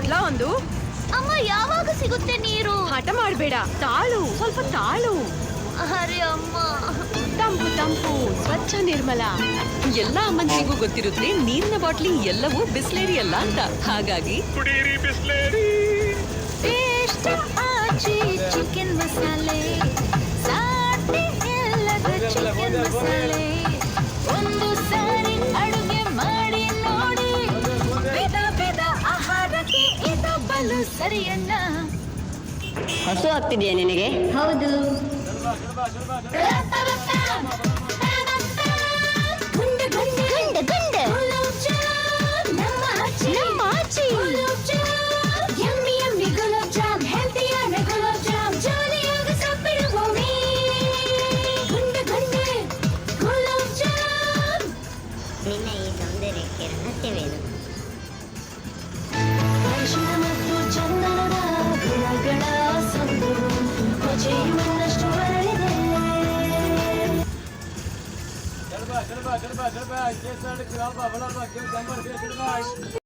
ಕೊಡ್ಲಾ ಒಂದು? ಅಮ್ಮ ಯಾವಾಗ ಸಿಗುತ್ತೆ ನೀರು? ಹಠ ಮಾಡ್ಬೇಡ, ತಾಳು, ಸ್ವಲ್ಪ ತಾಳು. ಅರೆ ಅಮ್ಮ. ತಂಪು ತಂಪು, ಸ್ವಚ್ಛ ನಿರ್ಮಲ. ಎಲ್ಲಾ ಅಮ್ಮನಿಗೂ ಗೊತ್ತಿರುತ್ತೆ ನೀರಿನ ಬಾಟ್ಲಿ ಎಲ್ಲವೂ ಬಿಸ್ಲೇರಿ ಅಲ್ಲ ಅಂತ. ಹಾಗಾಗಿ ಕುಡೀರಿ ಬಿಸ್ಲೇರಿ. ಟೇಸ್ಟ್ ಆಚಿ ಚಿಕನ್ ಮಸಾಲೆ, ಸಾಟಿ ಇಲ್ಲದ ಚಿಕನ್ ಮಸಾಲೆ. ಒಂದು ಸಾರಿ ಅಡುಗೆ ಮಾಡಿ ನೋಡಿ, ವಿಧ ವಿಧ ಆಹಾರಕ್ಕೆ ಇದು ಬಲು ಸರಿಯನ್ನ. ಹಸು ಆಗ್ತಿದೆಯಾ ನಿನಗೆ? ಹೌದು. ಗುಂಡೆ ಗುಂಡೆ ಗುಂಡೆ ಗುಂಡೆ ನಮ್ಮ ಆಚಿ ಯಮ್ಮಿ ಯಮ್ಮಿ ಗುಲಾಬ್ ಜಾಮ್, ಹೆಲ್ದಿಯಾದ ಗುಲಾಬ್ ಜಾಮ್, ಜಾಲಿಯಾಗಿ ಸಾಪಿಡುವ ಭೂಮಿ. ಗುಂಡೆ ಗುಂಡೆ ಗುಲಾಬ್ ಜಾಮ್. ನಿನ್ನ ಈ ಸೌಂದರ್ಯಕ್ಕೆ ರಹಸ್ಯವೇನು? ಅರಿಶಿಣ ಮತ್ತು ಚಂದನದ ಗುಣಗಳ ಸಂದರ್ಭ ತ್ವಚೆಯುವಷ್ಟು ಹರಡಿದೆ.